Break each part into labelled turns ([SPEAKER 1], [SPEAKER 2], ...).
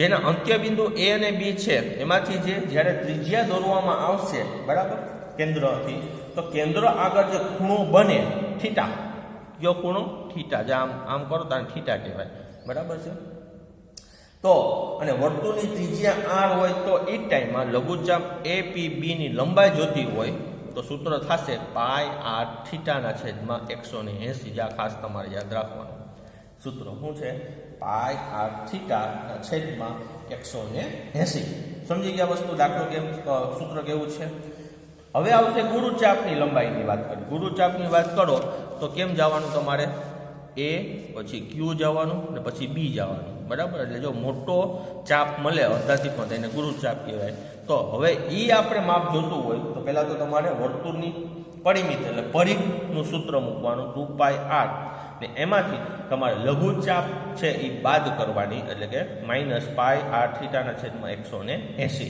[SPEAKER 1] જેના અંત્ય બિંદુ એ અને બી છે એમાંથી જ્યારે ત્રિજ્યા દોરવામાં આવશે, બરાબર, કેન્દ્રથી, તો કેન્દ્ર આગળ જે ખૂણો બને થીટા, કયો ખૂણો? થીટા. જે આમ કરો તો થીટા કહેવાય, બરાબર છે. તો અને વર્તુળની ત્રિજ્યા આર હોય તો એ ટાઈમમાં લઘુચાપ APB ની લંબાઈ જોતી હોય તો સૂત્ર થશે પાઈ આર થીટાના છેદમાં 180. જે ખાસ તમારે યાદ રાખવાનું સૂત્ર શું છે? પાઈ આર થીટાના છેદમાં 180. સમજી ગયા વસ્તુ? દાખલો કેમ, સૂત્ર કેવું છે? હવે આવશે ગુરુચાપની લંબાઈની વાત કરી. ગુરુચાપની વાત કરો તો કેમ જવાનું તમારે? A પછી Q જવાનું ને પછી B જવાનું, બરાબર. એટલે જો મોટો ચાપ મળે અડધાથી પણ તેને ગુરુચાપ કહેવાય. તો હવે એ આપણે માપ જોતું હોય તો પહેલાં તો તમારે વર્તુળની પરિમિતિ એટલે પરિઘનું સૂત્ર મૂકવાનું 2πr ને એમાંથી તમારે લઘુચાપ છે એ બાદ કરવાની, એટલે કે માઇનસ પાઈ આર થીટાના છેદમાં 180,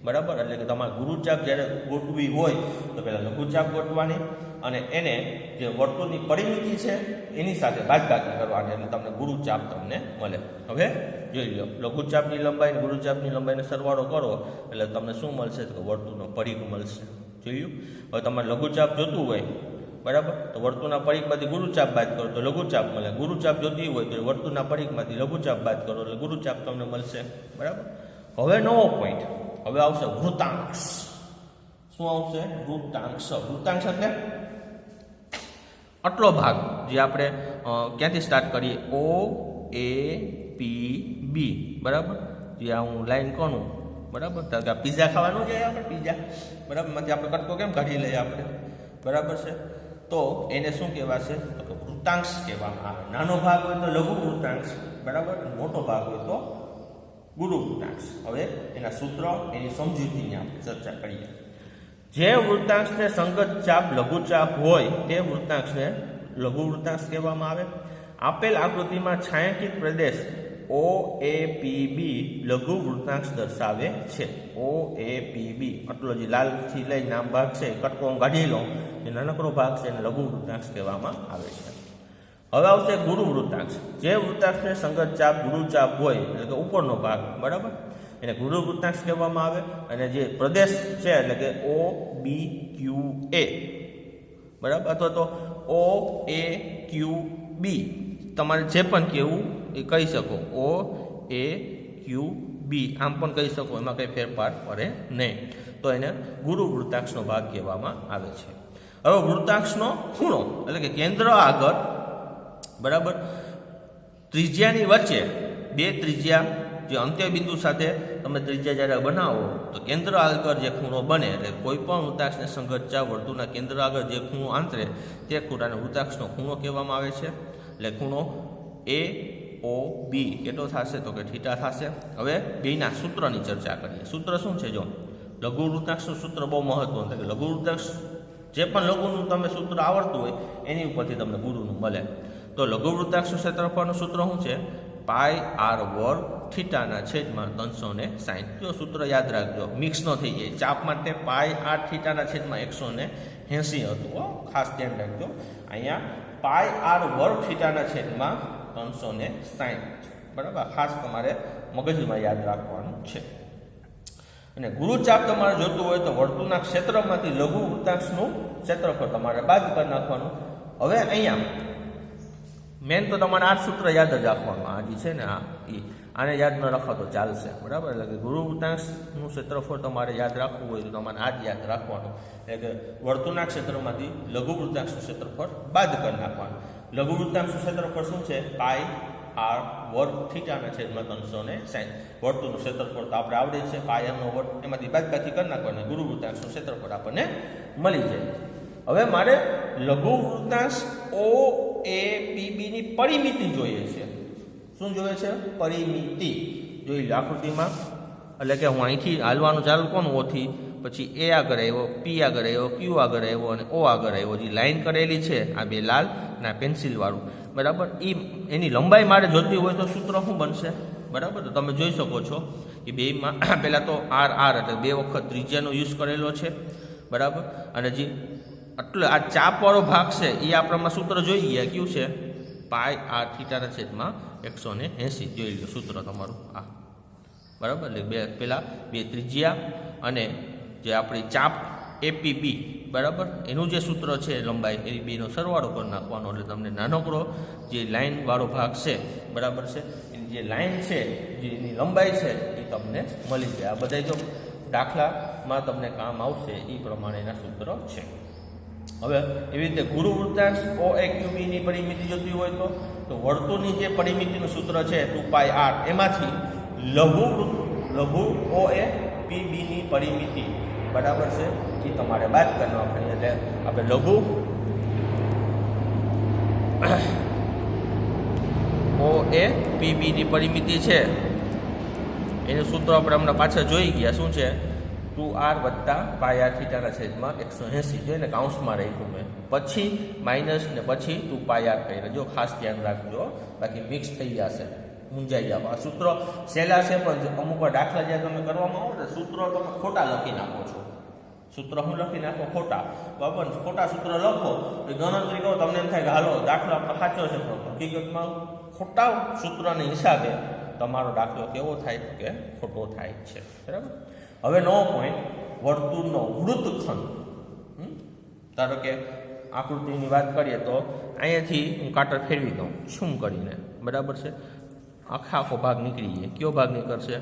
[SPEAKER 1] બરાબર. એટલે કે તમારે ગુરુચાપ જ્યારે ગોઠવી હોય તો પહેલાં લઘુચાપ ગોઠવાની અને એને જે વર્તુળની પરિમિતિ છે એની સાથે બાદબાકી કરવાની, એટલે તમને ગુરુચાપ તમને મળે. હવે જોઈ લો, લઘુચાપની લંબાઈ અને ગુરુચાપની લંબાઈનો સરવાળો કરો એટલે તમને શું મળશે? તો વર્તુળનો પરિઘ મળશે. જોયું? હવે તમારે લઘુચાપ જોતું હોય, બરાબર, તો વર્તુળના પરિઘમાંથી ગુરુચાપ બાદ કરો તો લઘુચાપ મળે. ગુરુચાપ જોતી હોય તો વર્તુળના પરિઘમાંથી લઘુચાપ બાદ કરો એટલે ગુરુચાપ તમને મળશે, બરાબર. હવે નવો પોઈન્ટ, હવે આવશે વૃત્તાંશ. શું આવશે? વૃત્તાંશ. વૃત્તાંશ એટલે આટલો ભાગ જે આપણે ક્યાંથી સ્ટાર્ટ કરીએ? O A P B, બરાબર. જે આ હું લાઈન કરું, બરાબર. તો કે પીઝા ખાવાનું છે આપણે, પીઝા, બરાબર, માંથી આપણે કટકો કેમ કાઢી લઈએ આપણે, બરાબર છે. તો એને શું કહેવાશે? તો કે વૃત્તાંશ કહેવામાં આવે. નાનો ભાગ હોય તો લઘુ વૃત્તાંશ, બરાબર, મોટો ભાગ હોય તો ગુરુ વૃત્તાંશ. હવે એના સૂત્ર, એની સમજૂતીની આપણે ચર્ચા કરીએ. જે વૃત્તાંશને સંગત ચાપ લઘુચાપ હોય તે વૃત્તાંશને લઘુ વૃત્તાંશ કહેવામાં આવે. આપેલ આકૃતિમાં છાંયાંકિત પ્રદેશ OAPB લઘુ વૃત્તાંશ દર્શાવે છે. OAPB આટલો જે લાલથી લઈ નામ ભાગ છે, કટકો કાઢી લો, એ નાનકડો ભાગ છે એને લઘુ વૃત્તાંશ કહેવામાં આવે છે. હવે આવશે ગુરુ વૃત્તાંશ. જે વૃત્તાંશને સંગત ચાપ ગુરુચાપ હોય એટલે કે ઉપરનો ભાગ, બરાબર, એને ગુરુ વૃત્તાંશ કહેવામાં આવે. અને જે પ્રદેશ છે એટલે કે OBQA, બરાબર, અથવા તો OAQB, તમારે જે પણ કહેવું એ કહી શકો. OAQB આમ પણ કહી શકો, એમાં કંઈ ફેરફાર પડે નહીં. તો એને ગુરુ વૃત્તાંશનો ભાગ કહેવામાં આવે છે. હવે વૃત્તાંશનો ખૂણો એટલે કે કેન્દ્ર આગળ, બરાબર, ત્રિજ્યાની વચ્ચે બે ત્રિજ્યા જે અંત્ય બિંદુ સાથે તમે ત્રિજ્યા જ્યારે બનાવો તો કેન્દ્ર આગળ જે ખૂણો બને, એટલે કોઈ પણ વૃત્તાંશને સંગત ચાપ વર્તુળના કેન્દ્ર આગળ જે ખૂણો આંતરે તે ખૂણાને વૃત્તાંશનો ખૂણો કહેવામાં આવે છે. એટલે ખૂણો AOB કેટલો થશે? તો કે થીટા થશે. હવે બેના સૂત્રની ચર્ચા કરીએ. સૂત્ર શું છે? જો લઘુ વૃત્તાંશનું સૂત્ર બહુ મહત્વનું છે. લઘુ વૃત્તાંશ જે પણ લઘુનું તમે સૂત્ર આવડતું હોય એની ઉપરથી તમને ગુરુનું મળે. તો લઘુ વૃત્તાંશનું ક્ષેત્રફળનું સૂત્ર શું છે? પાઈ આર વર્ગ થીટાના છેદમાં 360. જો સૂત્ર યાદ રાખજો, મિક્સ ન થઈ જાય. ચાપ માટે પાઈ આર થીટાના છેદમાં 180 હતું, ખાસ ધ્યાન રાખજો. અહીંયા પાઈ આર વર્ગ થીટાના છેદમાં 360, બરાબર, ખાસ તમારે મગજમાં યાદ રાખવાનું છે. અને ગુરુચાપ તમારે જોતું હોય તો વર્તુળના ક્ષેત્રમાંથી લઘુ વૃત્તાંશનું ક્ષેત્રફળ તમારે બાદ કરી નાખવાનું. હવે અહીંયા મેન તો તમારે આ સૂત્ર યાદ જ રાખવાનું. આ જે છે ને આને યાદ ન રાખો તો ચાલશે, બરાબર. એટલે કે ગુરુ વૃત્તાંશનું ક્ષેત્રફળ તમારે યાદ રાખવું હોય તો તમારે આ જ યાદ રાખવાનું. એટલે કે વર્તુળના ક્ષેત્રમાંથી લઘુ વૃત્તાંશનું ક્ષેત્રફળ બાદ કરી નાખવાનું. લઘુ વૃત્તાંશનું ક્ષેત્રફળ શું છે? પાઈ આર વર્ગ થીટાના છેદમાં 360. વર્તુળનું ક્ષેત્રફળ તો આપણે આવડે છે, પાઈ આરનો વર્ગ, એમાંથી બાદબાકી કરી નાખવાનું, ગુરુ વૃત્તાંશનું ક્ષેત્રફળ આપણને મળી જાય. હવે મારે લઘુ વૃત્તાંશ OAPB ની પરિમિતિ જોઈએ છે. શું જોઈએ છે? પરિમિતિ જોઈ લો આકૃતિમાં. એટલે કે હું અહીંથી હાલવાનું ચાલુ કોણ? ઓથી, પછી A આગળ આવ્યો, P આગળ આવ્યો, Q આગળ આવ્યો અને O આગળ આવ્યો. જે લાઈન કરેલી છે આ બે લાલ અને આ પેન્સિલવાળું, બરાબર, એની લંબાઈ મારે જોતી હોય તો સૂત્ર શું બનશે? બરાબર, તો તમે જોઈ શકો છો કે બેમાં પહેલાં તો R એટલે 2 વખત ત્રિજ્યાનો યુઝ કરેલો છે, બરાબર. અને જે એટલે આ ચાપવાળો ભાગ છે એ આપણામાં સૂત્ર જોઈ ગયા, કયું છે? પાઈ આર થીટાના છેદમાં 180. જોઈ લો સૂત્ર તમારું આ, બરાબર, એટલે પેલા બે ત્રિજ્યા અને જે આપણી ચાપ એપીબી, બરાબર, એનું જે સૂત્ર છે લંબાઈ એ બેનો સરવાળો કરી નાખવાનો એટલે તમને નાનકડો જે લાઇનવાળો ભાગ છે, બરાબર છે, એની જે લાઇન છે, જે એની લંબાઈ છે એ તમને મળી જાય. આ બધા જો દાખલામાં તમને કામ આવશે એ પ્રમાણેના સૂત્ર છે. હવે એવી રીતે ગુરુ વૃત્તાંશ OAQBની પરિમિતિ જોતી હોય તો વર્તુળની જે પરિમિતિનું સૂત્ર છે 2πr, એમાંથી લઘુ OAPBની પરિમિતિ, બરાબર છે, એ તમારે બાદ કરી નાખવાની. એટલે આપણે લઘુ OAPBની પરિમિતિ છે એનું સૂત્ર આપણે હમણાં પાછળ જોઈ ગયા. શું છે? 2r વત્તા πr થીટાના છેદમાં 180, જોઈને કાઉન્સમાં રાખ્યું મેં, પછી માઇનસ ને પછી 2πr કહી જો, ખાસ ધ્યાન રાખજો, બાકી મિક્સ થઈ જશે, મૂંઝાઈ જાવ. આ સૂત્રો સહેલા છે પણ અમુક વાર દાખલા જ્યારે તમે કરવામાં આવો ને સૂત્રો તમે ખોટા લખી નાખો છો. સૂત્ર હું લખી નાખો ખોટા, બરાબર, ખોટા સૂત્ર લખો એ ગણતરી કરો, તમને એમ થાય કે હાલો દાખલો આપણો સાચો છે, પણ હકીકતમાં ખોટા સૂત્રના હિસાબે તમારો દાખલો કેવો થાય કે ખોટો થાય છે, બરાબર. હવે નવો પોઈન્ટ, વર્તુળનો વૃત્તખંડ. ધારો કે આકૃતિની વાત કરીએ તો અહીંયાથી હું કાટર ફેરવી દઉં શું કરીને, બરાબર છે, આખો ભાગ નીકળી જાય. કયો ભાગ નીકળશે?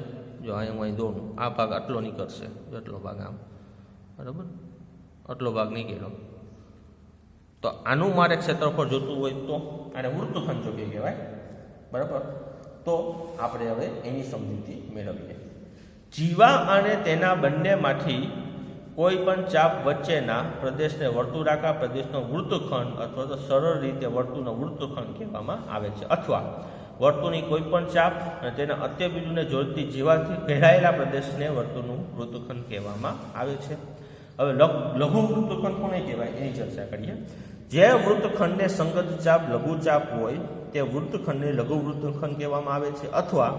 [SPEAKER 1] જો અહીંયા હું અહીં દોરું, આ ભાગ આટલો નીકળશે, એટલો ભાગ આમ, બરાબર, આટલો ભાગ નીકળ્યો. તો આનું મારે ક્ષેત્રફળ જોતું હોય તો આને વૃત્તખંડ જો કહેવાય, બરાબર. તો આપણે હવે એની સમજૂતી મેળવીએ. જીવા અને તેના બંનેમાંથી કોઈ પણ ચાપ વચ્ચેના પ્રદેશને વર્તુળાકાર પ્રદેશનો વૃત્તખંડ અથવા તો સરળ રીતે વર્તુળનો વૃત્તખંડ કહેવામાં આવે છે, અથવા વર્તુળની કોઈ પણ ચાપ અને તેના અંત્યબિંદુને જોડતી જીવાથી ઘેરાયેલા પ્રદેશને વર્તુળનું વૃત્તખંડ કહેવામાં આવે છે. હવે લઘુ વૃત્તખંડ કોને કહેવાય એની ચર્ચા કરીએ. જે વૃત્તખંડને સંગત ચાપ લઘુ ચાપ હોય તે વૃત્તખંડને લઘુ વૃત્તખંડ કહેવામાં આવે છે, અથવા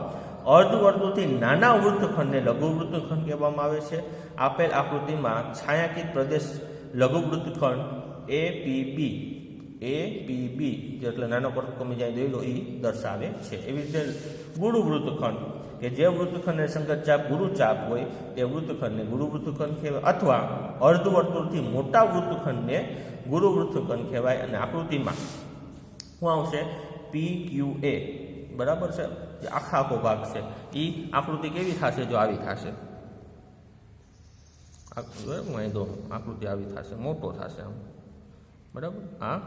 [SPEAKER 1] અર્ધવર્તુળથી નાના વૃત્તખંડને લઘુ વૃત્તખંડ કહેવામાં આવે છે. આપેલ આકૃતિમાં છાયાંકિત પ્રદેશ લઘુ વૃત્તખંડ APB એટલે નાનો કમી જાય દોયલો એ દર્શાવે છે. એવી રીતે ગુરુ વૃત્તખંડ કે જે વૃત્તખંડને સંગત ચાપ ગુરુ ચાપ હોય તે વૃત્તખંડને ગુરુ વૃત્તખંડ કહેવાય, અથવા અર્ધવર્તુળથી મોટા વૃત્તખંડને ગુરુ વૃત્તખંડ કહેવાય. અને આકૃતિમાં શું આવશે? PQA, બરાબર છે, જે આખો ભાગ છે એ આકૃતિ કેવી થશે? જો આવી થશે, આકૃતિ આવી થશે, મોટો થશે આમ, બરાબર. આ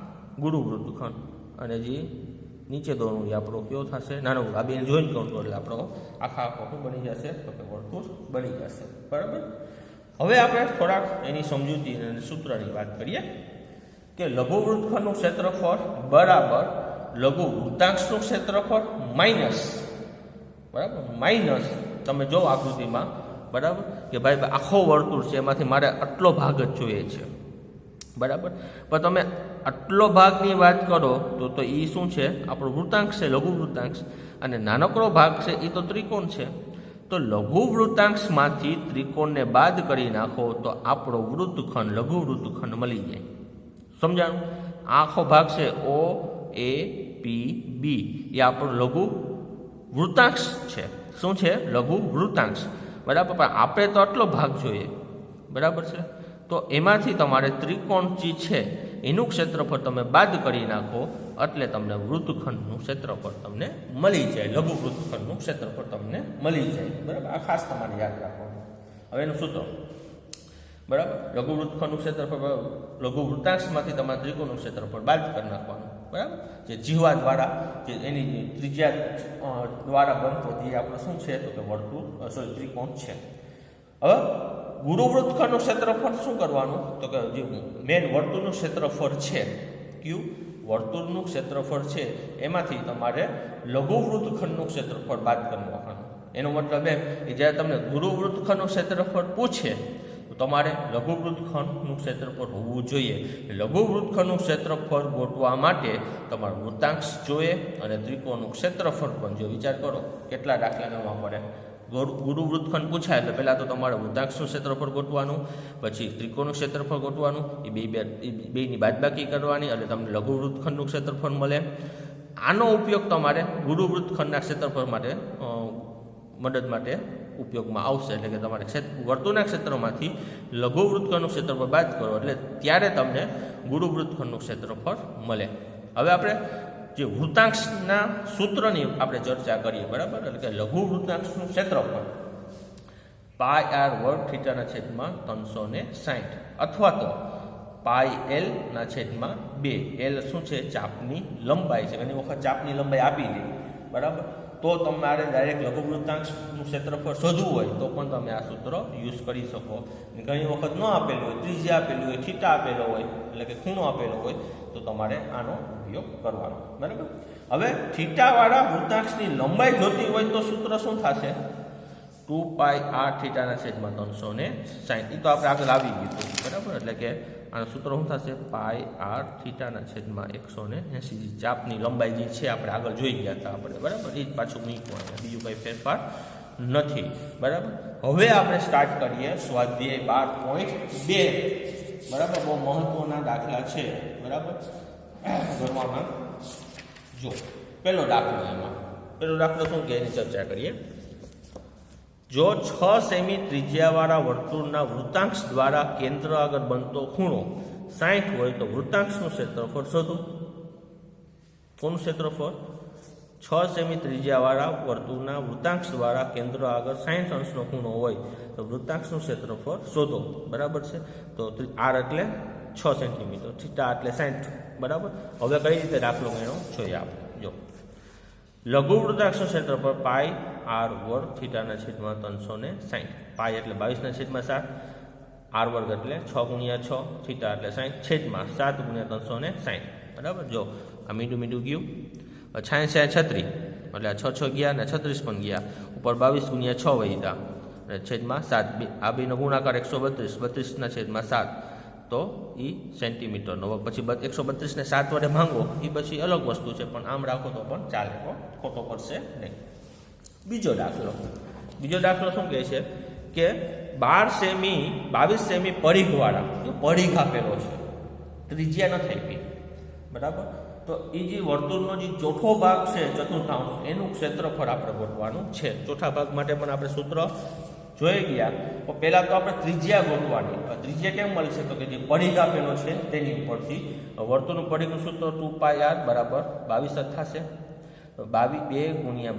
[SPEAKER 1] ગુરુ વૃત્તખંડ અને જે નીચે દોરવું એ આપણો કયો થશે? નાનો. આ બે જોઈન કરું એટલે આપણો આખો બની જશે, તો કે વર્તુળ બની જશે, બરાબર. હવે આપણે થોડાક એની સમજૂતી અને સૂત્રની વાત કરીએ કે લઘુ વૃત્તખંડનું ક્ષેત્રફળ બરાબર લઘુ વૃત્તાંશનું ક્ષેત્રફળ માઇનસ, બરાબર, માઇનસ તમે જો આકૃતિમાં, બરાબર, કે ભાઈ આખો વર્તુળ છે એમાંથી મારે આટલો ભાગ જ જોઈએ છે, બરાબર. પણ તમે આટલો ભાગની વાત કરો તો એ શું છે? આપણો વૃત્તાંશ છે, લઘુ વૃત્તાંશ. અને નાનકડો ભાગ છે એ તો ત્રિકોણ છે. તો લઘુ વૃત્તાંશમાંથી ત્રિકોણને બાદ કરી નાખો તો આપણો વૃત્તખંડ લઘુ વૃત્તખંડ મળી જાય. સમજાણું? આખો ભાગ છે OAPB એ આપણો લઘુ વૃત્તાંશ છે. શું છે? લઘુ વૃત્તાંશ, બરાબર. પણ આપણે તો આટલો ભાગ જોઈએ, બરાબર છે. તો એમાંથી તમારે ત્રિકોણ જે છે એનું ક્ષેત્રફળ તમે બાદ કરી નાખો એટલે તમને વૃત્તખંડનું ક્ષેત્રફળ તમને મળી જાય, લઘુ વૃત્તખંડનું ક્ષેત્રફળ તમને મળી જાય, બરાબર. આ ખાસ તમારે યાદ રાખવાનું. હવે એનું સૂત્ર, બરાબર, લઘુ વૃત્તખંડનું ક્ષેત્રફળ લઘુ વૃત્તાંશમાંથી તમારે ત્રિકોણનું ક્ષેત્રફળ બાદ કરી નાખવાનું, બરાબર. જે જીવા દ્વારા જે એની ત્રિજ્યા દ્વારા બનતો જે આપણે શું છે તો કે વર્તુળ ત્રિકોણ છે. હવે ગુરુ વૃત્તખંડનું ક્ષેત્રફળ શું કરવાનું? તો કે જે મેન વર્તુળનું ક્ષેત્રફળ છે, કયું વર્તુળનું ક્ષેત્રફળ છે એમાંથી તમારે લઘુ વૃત્તખંડનું ક્ષેત્રફળ બાદ કરી નાખવાનું. એનો મતલબ એમ કે જ્યારે તમને ગુરુ વૃત્તખંડનું ક્ષેત્રફળ પૂછે તો તમારે લઘુ વૃત્તખંડનું ક્ષેત્રફળ હોવું જોઈએ. લઘુ વૃત્તખંડનું ક્ષેત્રફળ ગોઠવા માટે તમારે વૃત્તાંશ જોઈએ અને ત્રિકોણનું ક્ષેત્રફળ પણ જો. વિચાર કરો કેટલા દાખલા ગણવા પડે. ગુરુ વૃત્તખંડ પૂછાય એટલે પહેલાં તો તમારે વૃત્તાંશનું ક્ષેત્રફળ ગોઠવાનું, પછી ત્રિકોણનું ક્ષેત્રફળ ગોઠવાનું, એ બેની બાદબાકી કરવાની એટલે તમને લઘુ વૃત્તખંડનું ક્ષેત્રફળ મળે. આનો ઉપયોગ તમારે ગુરુ વૃત્તખંડના ક્ષેત્રફળ માટે મદદ માટે ઉપયોગમાં આવશે. એટલે કે તમારે વર્તુળના ક્ષેત્રમાંથી લઘુ વૃત્તખંડનું ક્ષેત્રફળ બાદ કરો એટલે ત્યારે તમને ગુરુ વૃત્તખંડનું ક્ષેત્રફળ મળે. હવે આપણે જે વૃત્તાંશના સૂત્રની આપણે ચર્ચા કરીએ, બરાબર. એટલે કે લઘુ વૃત્તાંશનું ક્ષેત્રફળ પાઈ આર વર્ગ થીટાના છેદમાં 360 અથવા તો પાઈ એલ ના છેદમાં 2. એલ શું છે? ચાપની લંબાઈ છે. ઘણી વખત ચાપની લંબાઈ આપી દે, બરાબર. તો તમારે ડાયરેક્ટ લઘુ વૃત્તાંશનું ક્ષેત્રફળ શોધવું હોય તો પણ તમે આ સૂત્ર યુઝ કરી શકો. ઘણી વખત ન આપેલું હોય, ત્રિજ્યા આપેલું હોય, થીટા આપેલો હોય, એટલે કે ખૂણો આપેલો હોય તો તમારે આનો ઉપયોગ કરવાનો, બરાબર. હવે થીટાવાળા વૃત્તાંશની લંબાઈ જોતી હોય તો સૂત્ર શું થશે? 2 પાઈ આર થીટાના છેદમાં 360. એ તો આપણે આગળ આવી ગયું હતું, બરાબર. એટલે કે આનું સૂત્ર શું થશે? પાઈ આર થીટાના છેદમાં 180. ચાપની લંબાઈ જે છે આપણે આગળ જોઈ ગયા હતા આપણે, બરાબર. એ જ પાછું મૂકવાનું, બીજું કંઈ ફેરફાર નથી, બરાબર. હવે આપણે સ્ટાર્ટ કરીએ સ્વાધ્યાય 12.2, બરાબર. બહુ મહત્વના દાખલા છે, બરાબર. ગણવામાં જો પહેલો દાખલો, એમાં પહેલો દાખલો શું કે એની ચર્ચા કરીએ. જો 6 સેમી ત્રિજ્યાવાળા વર્તુળના વૃત્તાંશ દ્વારા કેન્દ્ર આગળ બનતો ખૂણો 60 હોય તો વૃત્તાંશનું ક્ષેત્રફળ શોધો. કોનું ક્ષેત્રફળ? 6 સેમી ત્રિજ્યાવાળા વર્તુળના વૃત્તાંશ દ્વારા કેન્દ્ર આગળ 60 અંશનો ખૂણો હોય તો વૃત્તાંશનું ક્ષેત્રફળ શોધો, બરાબર છે. તો આર એટલે 6 સેન્ટીમીટર, થીટા એટલે 60, બરાબર. હવે કઈ રીતે દાખલો ગણ્યો જોઈએ આપણે. જો લઘુ વૃત્તાંશનું ક્ષેત્રફળ પાઈ આર વર્ગ થીટાના છેદમાં 360. પાઈ એટલે 22/7, આર વર્ગ એટલે 6 × 6, થીટા એટલે 60 છેદમાં 7 × 360, બરાબર. જો આ મીંડું મીંડું ગયું, 66 એટલે 6 ગયા ને 36 પણ ગયા, ઉપર 22 × 6 વહીતા છેદમાં 7. આ બેનો ગુણાકાર 132, 32/7 તો એ સેન્ટીમીટરનો. પછી 132 ને 7 વડે ભાંગો એ પછી અલગ વસ્તુ છે, પણ આમ રાખો તો પણ ચાલે, ખોટો પડશે નહીં. બીજો દાખલો શું કહે છે કે 22 સેમી પરિઘવાળા, પરિઘ આપેલો છે, ત્રિજ્યા નથી આપી, બરાબર. તો એ જે વર્તુળનો જે ચોથો ભાગ છે, ચતુર્થાંશ, એનું ક્ષેત્રફળ આપણે ગોતવાનું છે. ચોથા ભાગ માટે પણ આપણે સૂત્ર જોઈ ગયા. તો પહેલાં તો આપણે ત્રિજ્યા ગોતવાની. ત્રિજ્યા કેમ મળશે? તો કે જે પરિઘ આપેલો છે તેની ઉપરથી વર્તુળનું પરિઘનું સૂત્ર 2 પાઈ આર બરાબર 22 થશે. તો 2 ×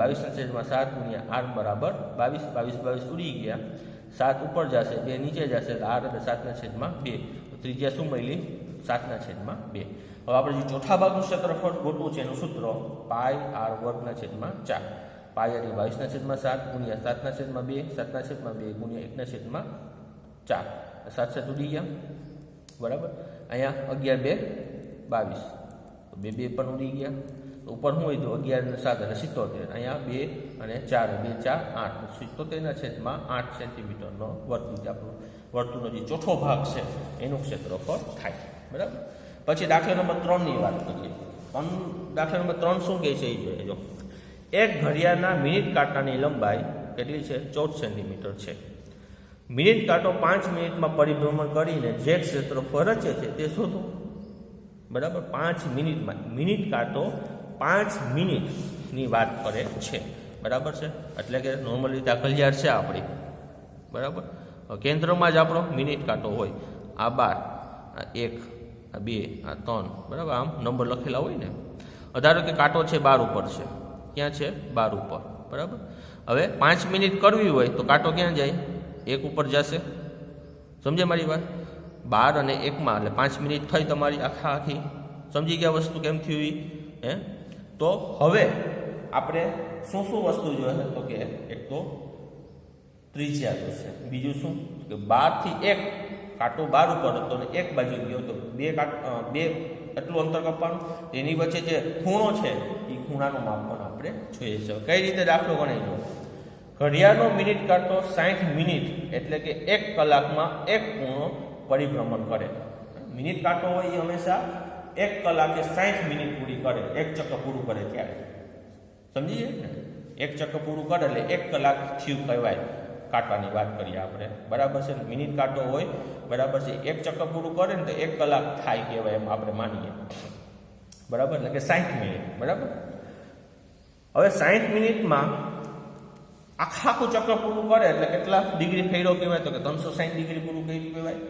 [SPEAKER 1] 22/7 × આર બરાબર 22 ઉડી ગયા, 7 ઉપર જશે, 2 નીચે જશે, આર એટલે 7/2. તો ત્રિજ્યા શું મળી? 7/2. હવે આપણે જે ચોથા ભાગનું ક્ષેત્રફળ ગોતવું છે એનું સૂત્ર પાઈ આર વર્ગ/4. પાઈ એટલે 22/7 × 7/2, 7/2 × 1/4. 7 ઉડી ગયા, બરાબર. અહીંયા 11 × 2 = 22, તો 2 પણ ઉડી ગયા. તો ઉપર શું હોય? તો 11 ને 7 એટલે 77. અહીંયા 2 અને 4, 2 × 4 = 8. 77/8 સેન્ટીમીટરનો વર્તુળનો જે ચોથો ભાગ છે એનું ક્ષેત્રફળ થાય, બરાબર. પછી દાખલા નંબર 3 ની વાત કરીએ. દાખલા નંબર 3 શું કહે છે એ જોઈએ. જો એક ઘડિયાળના મિનિટ કાંટાની લંબાઈ કેટલી છે? 14 સેન્ટીમીટર છે. મિનિટ કાંટો 5 મિનિટમાં પરિભ્રમણ કરીને જે ક્ષેત્રફળ રચે છે તે શોધો, બરાબર. 5 મિનિટમાં, મિનિટ કાંટો 5 મિનિટની વાત કરે છે, બરાબર છે. એટલે કે નોર્મલ રીતે આ ઘડિયાળ છે આપણી, બરાબર. કેન્દ્રમાં જ આપણો મિનિટ કાંટો હોય. આ 12, આ 1, આ 2, આ 3, બરાબર. આમ નંબર લખેલા હોય ને. ધારો કે કાંટો છે 12 ઉપર છે. ક્યાં છે? 12 ઉપર, બરાબર. હવે 5 મિનિટ કરવી હોય તો કાંટો ક્યાં જાય? 1 ઉપર જશે. સમજે મારી વાત? 12 અને 1 એટલે 5 મિનિટ થઈ તમારી આખી. સમજી ગયા વસ્તુ કેમ થયું? તો હવે આપણે શું વસ્તુ જોઈએ? તો કે એક તો ત્રિજ્યા જોશે, બીજું શું કે 12 થી 1 કાંટો 12 ઉપર હતો ને 1 બાજુ ગયો તો 2 એટલું અંતર કાપવાનું. એની વચ્ચે જે ખૂણો છે એ ખૂણાનું માપ પણ આપણે જોઈએ છે. કઈ રીતે દાખલો ગણાય? ઘડિયાળનો મિનિટ કાંટો 60 મિનિટ એટલે કે 1 કલાકમાં 1 ખૂણો પરિભ્રમણ કરે. મિનિટ કાંટો હોય એ હંમેશા 1 કલાકે 60 મિનિટ પૂરી કરે, 1 ચક્ર પૂરું કરે ત્યારે. સમજી જાય ને? 1 ચક્ર પૂરું કરે એટલે 1 કલાક થયું કહેવાય. કાંટાની વાત કરીએ આપણે, બરાબર છે. મિનિટ કાંટો હોય, બરાબર છે. 1 ચક્ર પૂરું કરે ને તો 1 કલાક થાય કહેવાય, એમ આપણે માનીએ, બરાબર. એટલે કે 60 મિનિટ, બરાબર. હવે 60 મિનિટમાં આખું ચક્ર પૂરું કરે એટલે કેટલા ડિગ્રી ફેર્યો કહેવાય? તો કે 360 ડિગ્રી પૂરું કર્યું કહેવાય.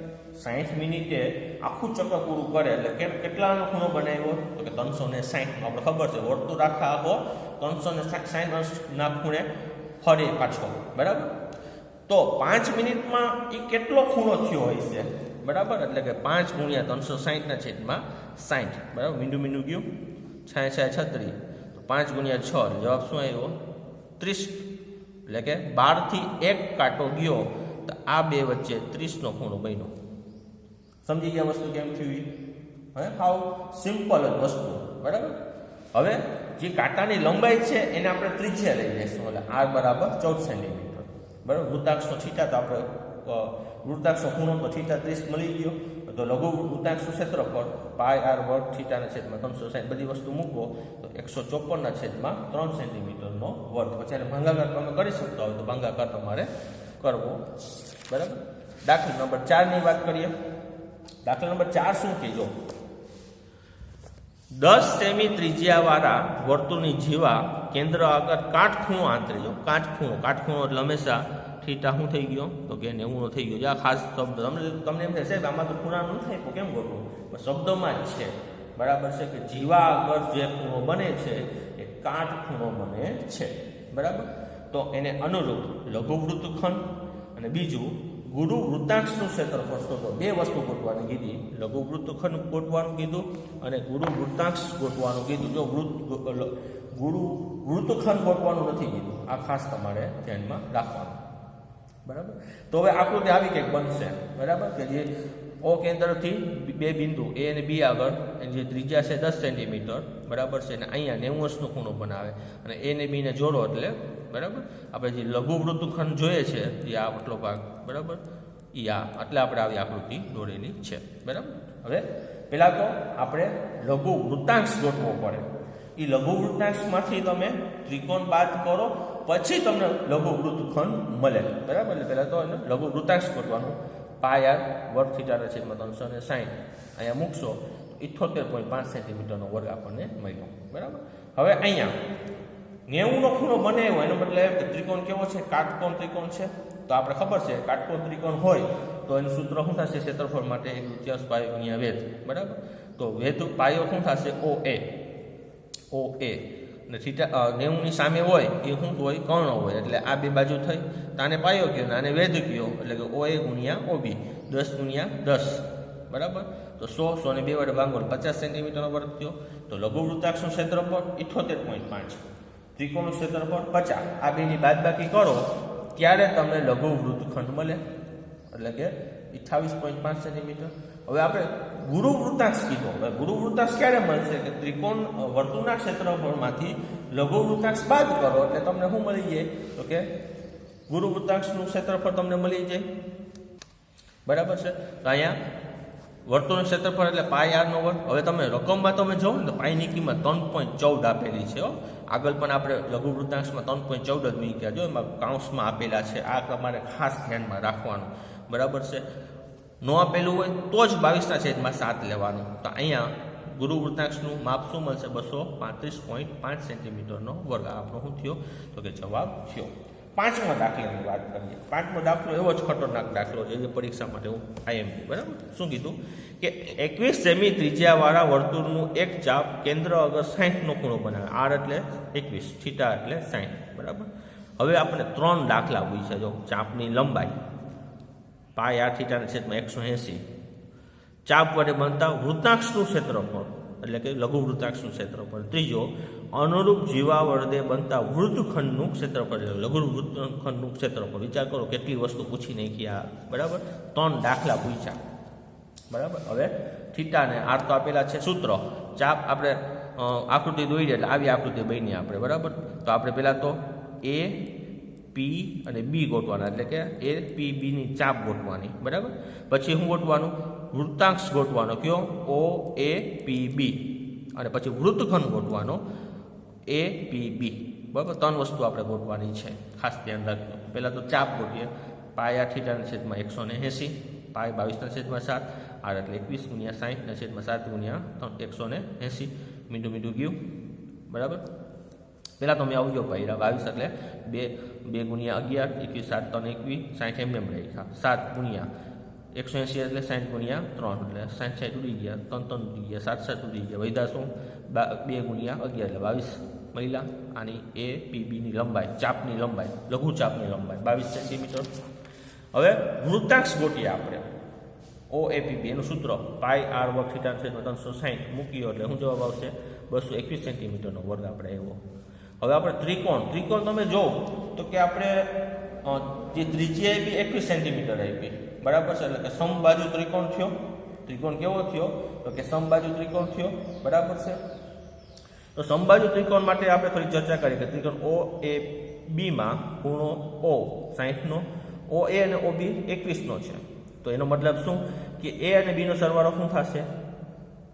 [SPEAKER 1] 60 મિનિટે આખું ચક્ર પૂરું કરે એટલે કેટલાનો ખૂણો બનાવ્યો? તો કે 360. આપણે ખબર છે વર્તુળ આખો 360 અંશના ખૂણે ફરે પાછો, બરાબર. તો 5 મિનિટમાં એ કેટલો ખૂણો થયો હોય છે, બરાબર? એટલે કે 5 ગુણ્યા 360/60, બરાબર. મીંડું ગયું 6×6 = 36. તો 5 ગુણ્યા 6 જવાબ શું આવ્યો? 30. એટલે કે 12 થી 1 કાંટો ગયો તો આ બે વચ્ચે 30નો ખૂણો બન્યો. સમજી ગયા વસ્તુ કેમ થવી? હવે હાવ સિમ્પલ જ વસ્તુ, બરાબર. હવે જે કાંટાની લંબાઈ છે એને આપણે ત્રિજ્યા લઈ લઈશું. એટલે r બરાબર 14 સેન્ટીમીટર, બરાબર. વૃત્તાક્ષનો થીટા તો આપણે વૃત્તાક્ષનો ખૂણો તો થીટા 30 મળી ગયો. તો લઘુ વૃત્તાક્ષનું ક્ષેત્રફળ πr² θ/360 બધી વસ્તુ મૂકો તો 154/3 સેન્ટીમીટરનો વર્ગ. પછી એને ભાંગાકાર તમે કરી શકતા હોય તો ભાંગાકાર તમારે કરવો, બરાબર. દાખલા નંબર 4 ની વાત કરીએ. દાખલા નંબર 4 શું કીધો? 10 સેમી ત્રિજ્યાવાળા વર્તુળની જીવા કેન્દ્ર આગળ કાટખૂણો આંતરે જો. કાટખૂણો એટલે હંમેશા થીટા શું થઈ ગયો? તો કે 90નો થઈ ગયો. આ ખાસ શબ્દ તમને એમ થાય સાહેબ આમાં તો ખૂણાનું થાય તો કેમ ગોઠવું? પણ શબ્દમાં જ છે, બરાબર છે, કે જીવા આગળ જે ખૂણો બને છે એ કાટખૂણો બને છે, બરાબર. તો એને અનુરૂપ લઘુ વૃત્તખંડ અને બીજું ગુરુ વૃત્તાંશનું ક્ષેત્રફળ શોધો. બે વસ્તુ ગોઠવાની કીધી. લઘુ વૃત્તખંડ ગોઠવાનું કીધું અને ગુરુ વૃત્તાંશ ગોઠવાનું કીધું. જો ગુરુ વૃત્તખંડ ગોઠવાનું નથી કીધું. આ ખાસ તમારે ધ્યાનમાં રાખવાનું, બરાબર. તો હવે આકૃતિ આવી કંઈક બનશે, બરાબર, કે જે ઓ કેન્દ્રથી બે બિંદુ એ અને બી આગળ એની જે ત્રિજ્યા છે 10 સેન્ટીમીટર, બરાબર છે, અને અહીંયા 90 અંશનો ખૂણો બનાવે અને એ ને બીને જોડો એટલે, બરાબર, આપણે જે લઘુ વૃત્તખંડ જોઈએ છે એ આ આટલો ભાગ, બરાબર, એ આ એટલે આપણે આવી આકૃતિ દોરેલી છે, બરાબર. હવે પહેલાં તો આપણે લઘુ વૃત્તાંશ ગોઠવો પડે. એ લઘુ વૃત્તાંશમાંથી તમે ત્રિકોણ બાદ કરો પછી તમને લઘુ વૃત્તખંડ મળે, બરાબર. એટલે પહેલાં તો એને લઘુ વૃત્તાંશ ગોઠવાનું. πr² θ/360 અહીંયા મૂકશો 78.5 સેન્ટીમીટરનો વર્ગ આપણને મળ્યો, બરાબર. હવે અહીંયા 90નો ખૂણો બનાવ્યો એનો મતલબ કે ત્રિકોણ કેવો છે? કાટકોણ ત્રિકોણ છે. તો આપણે ખબર છે કાટકોણ ત્રિકોણ હોય તો એનું સૂત્ર શું થશે? ક્ષેત્રફળ માટે 1/3 પાયો ગુણ્યા વેધ, બરાબર. તો વેધ પાયો શું થશે? OA અને θ 90ની સામે હોય એ શું હોય? કર્ણ હોય. એટલે આ બે બાજુ થઈ તો આને પાયો કયો ને આને વેધ કયો, એટલે કે OA ગુણ્યા OB 10×10, બરાબર. તો 100 ને 2 વડે ભાંગો 50 સેન્ટીમીટરનો વર્ગ થયો. તો લઘુ વૃત્તાક્ષનું ક્ષેત્રફળ 78.5, ત્રિકોણનું ક્ષેત્રફળ 50. આ બેની બાદબાકી કરો ત્યારે તમને લઘુ વૃત્તખંડ મળે, એટલે કે 28.5 સેન્ટીમીટર. હવે આપણે ગુરુ વૃત્તાંશ કીધો. હવે ગુરુ વૃત્તાંશ ક્યારે મળશે? કે ત્રિકોણ વર્તુળના ક્ષેત્રફળમાંથી લઘુ વૃત્તાંશ બાદ કરો એટલે તમને શું મળી જાય? તો કે ગુરુ વૃત્તાંશનું ક્ષેત્રફળ તમને મળી જાય, બરાબર છે. તો અહીંયા વર્તુળનું ક્ષેત્રફળ એટલે πr² વર્ગ. હવે તમે રકમમાં તમે જોવો ને તો પાઈની કિંમત 3.14 આપેલી છે. આગળ પણ આપણે લઘુ વૃત્તાંશમાં 3.14 જ મૂક્યા, જો એમાં કાઉન્સમાં આપેલા છે. આ તમારે ખાસ ધ્યાનમાં રાખવાનું, બરાબર છે. ન આપેલું હોય તો જ 22/7 લેવાનું. તો અહીંયા ગુરુ વૃત્તાંશનું માપ શું મળશે? 235.5 સેન્ટીમીટરનો વર્ગ. આપણો શું થયો? તો કે જવાબ થયો. 5મા દાખલાની વાત કરીએ. 5મો દાખલો એવો જ ખતરનાક દાખલો છે જે પરીક્ષા માટે હું IMP, બરાબર. શું કીધું? કે 21 સેમી ત્રિજ્યાવાળા વર્તુળનું એક ચાપ કેન્દ્ર આગળ 60નો ખૂણો બનાવે. r એટલે 21, θ એટલે 60, બરાબર. હવે આપણે 3 દાખલા પૂછ્યા. જો ચાપની લંબાઈ πr/θ/180, ચાપ વડે બનતા વૃત્તાંશનું ક્ષેત્રફળ એટલે કે લઘુ વૃત્તાંશનું ક્ષેત્રફળ. ત્રીજો અનુરૂપ જીવા વડે બનતા વૃત્તખંડનું ક્ષેત્રફળ એટલે લઘુ વૃત્તખંડનું ક્ષેત્રફળ. વિચાર કરો કેટલી વસ્તુ પૂછી નાખી આ, બરાબર. 3 દાખલા પૂછ્યા, બરાબર. હવે થીટાને આર તો આપેલા છે સૂત્ર. ચાપ આપણે આકૃતિ દોરી એટલે આવી આકૃતિ બની આપણે, બરાબર. તો આપણે પહેલાં તો A, P અને B ગોઠવાના, એટલે કે APB ની ચાપ ગોઠવાની, બરાબર. પછી શું ગોઠવાનું? વૃત્તાંશ ગોઠવાનો કયો? OAPB. અને પછી વૃત્તખંડ ગોઠવાનો APB, બરાબર. 3 વસ્તુ આપણે ગોઠવાની છે, ખાસ ધ્યાન રાખજો. પહેલાં તો ચાપ ગોઠવીએ. πr/θ/180, π 22/7, r એટલે 21 × 60/7 × 180. મીંડું ગયું, બરાબર. પહેલાં તમે આવજો ભાઈ 22 એટલે 2 ગુણ્યા 11 21 7 3 21 60 એમ રાખ્યા 7 ગુણ્યા 180 એટલે 60 ગુણ્યા 3 એટલે 60 60 ઉડી ગયા 3 3 ઉડી ગયા 7 7 ઉડી ગયા વધ્યા શું 2 ગુણ્યા 11 એટલે 22 મહિલા આની એ પી બીની લંબાઈ ચાપની લંબાઈ લઘુ ચાપની લંબાઈ 22 સેન્ટીમીટર. હવે વૃત્તાંશ ગોતીએ આપણે ઓ એ પી બી એનું સૂત્ર પાઈ આર વર્ગ થીટા છે 360 મૂક્યો એટલે શું જવાબ આવશે 221 સેન્ટીમીટરનો વર્ગ આપણે આવ્યો. હવે આપણે ત્રિકોણ તમે જો તો કે આપણે જે ત્રિજ્યા આપી 21 સેન્ટીમીટર આપી બરાબર છે એટલે કે સમબાજુ ત્રિકોણ થયો. ત્રિકોણ કેવો થયો તો કે સમબાજુ ત્રિકોણ થયો બરાબર છે. તો સમબાજુ ત્રિકોણ માટે આપણે થોડી ચર્ચા કરી કે ત્રિકોણ ઓ એ બીમાં ખૂણો ઓ 60નો ઓ એ અને ઓ બી 21નો છે. તો એનો મતલબ શું કે એ અને બીનો સરવાળો શું થશે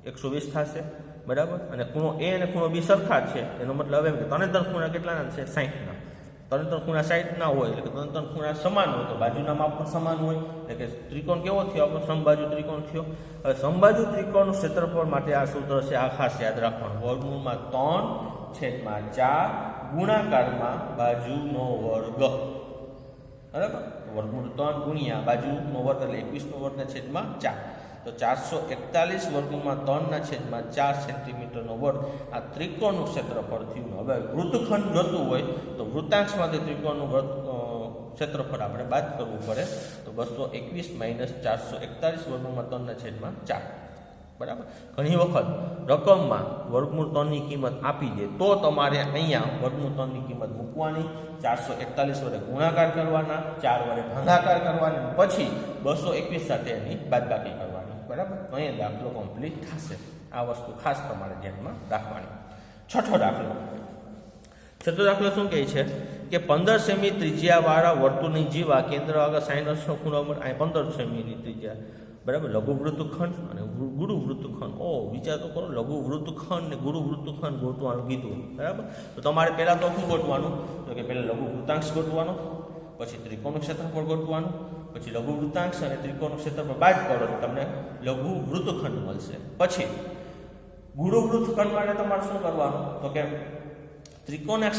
[SPEAKER 1] 120 થશે બરાબર. અને ખૂણો એ અને ખૂણો બી સરખા છે એનો મતલબ એમ કે ત્રણે ખૂણા કેટલાના છે 60ના. ત્રણે ખૂણા 60 ના હોય એટલે કે ત્રણે ખૂણા સમાન હોય તો બાજુના માપ પણ સમાન હોય એટલે કે ત્રિકોણ કેવો થયો આપણો સમબાજુ ત્રિકોણ થયો. હવે સમબાજુ ત્રિકોણનું ક્ષેત્રફળ માટે આ સૂત્ર છે આ ખાસ યાદ રાખવાનું વર્ગમૂળમાં 3/4 ગુણાકારમાં બાજુનો વર્ગ બરાબર. વર્ગમૂળ 3 ગુણ્યા બાજુનો વર્ગ એટલે 21નો વર્ગ ને છેદમાં 4 તો 441 વર્ગમૂળમાં 3/4 સેન્ટીમીટરનો વર્ગ આ ત્રિકોણનું ક્ષેત્રફળ થયું. હવે વૃત્તખંડ જોતું હોય તો વૃત્તાંશમાંથી ત્રિકોણનું ક્ષેત્રફળ આપણે બાદ કરવું પડે તો 221 - 441 વર્ગમૂળમાં 3/4 બરાબર. ઘણી વખત રકમમાં વર્ગમૂળ 3ની કિંમત આપી દે તો તમારે અહીંયા વર્ગમૂળ 3ની કિંમત મૂકવાની 441 વડે ગુણાકાર કરવાના 4 વડે ભાગાકાર કરવાની પછી 221 સાથે એની બાદબાકી કરવાની બરાબર. તો અહીંયા દાખલો કમ્પ્લીટ થશે. આ વસ્તુ ખાસ તમારે ધ્યાનમાં રાખવાની. છઠ્ઠો દાખલો શું કહે છે કે 15 સેમી ત્રિજ્યાવાળા વર્તુળની જીવા કેન્દ્ર આગળ 60° ખૂણો પર આ 15 સેમીની ત્રિજ્યા બરાબર. લઘુ વૃત્તખંડ અને ગુરુ વૃત્તખંડ વિચાર તો કરો લઘુ વૃત્તખંડ ને ગુરુ વૃત્તખંડ ગોતવાનું કીધું બરાબર. તો તમારે પહેલાં તો શું ગોતવાનું તો કે પહેલાં લઘુ વૃત્તાંશ ગોતવાનો પછી ત્રિકોણનું ક્ષેત્રફળ ગોતવાનું પછી લઘુ વૃત્તાંશ અને ત્રિકોણનું ક્ષેત્રફળ બાદ કરો તો તમને લઘુ વૃત્તખંડ મળશે. પછી ગુરુ વૃત્તખંડ માટે તમારે શું કરવાનું તો કે ત્રિકોણના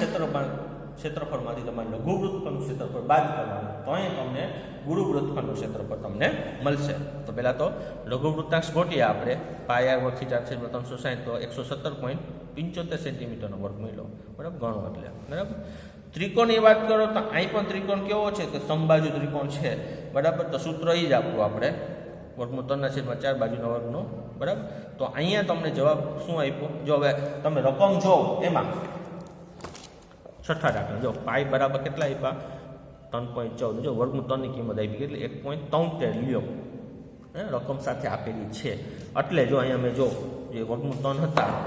[SPEAKER 1] ક્ષેત્રફળમાંથી તમારે લઘુ વૃત્તખંડનું ક્ષેત્રફળ બાદ કરવાનું તો અહીં તમને ગુરુ વૃત્તખંડનું ક્ષેત્રફળ તમને મળશે. તો પહેલાં તો લઘુ વૃત્તાંશ ગોટીએ આપણે પાઈ આર વર્ગ થીટા છે 360 તો 117.75 સેન્ટીમીટરનો વર્ગ મળ્યો બરાબર ગણો એટલે બરાબર. ત્રિકોણની વાત કરો તો અહીં પણ ત્રિકોણ કેવો છે કે સમબાજુ ત્રિકોણ છે બરાબર. તો સૂત્ર એ જ આપવું આપણે વર્ગમૂળ 3/4 બાજુના વર્ગનો બરાબર. તો અહીંયા તમને જવાબ શું આપ્યો જો હવે તમે રકમ જો એમાં છઠ્ઠા દાખલા જો પાઈ બરાબર કેટલા આપ્યા 3.14 જો વર્ગમૂળ 3ની કિંમત આપી કેટલી 1.73 લ્યો રકમ સાથે આપેલી છે એટલે જો અહીંયા મેં જો જે વર્ગમૂળ 3 હતા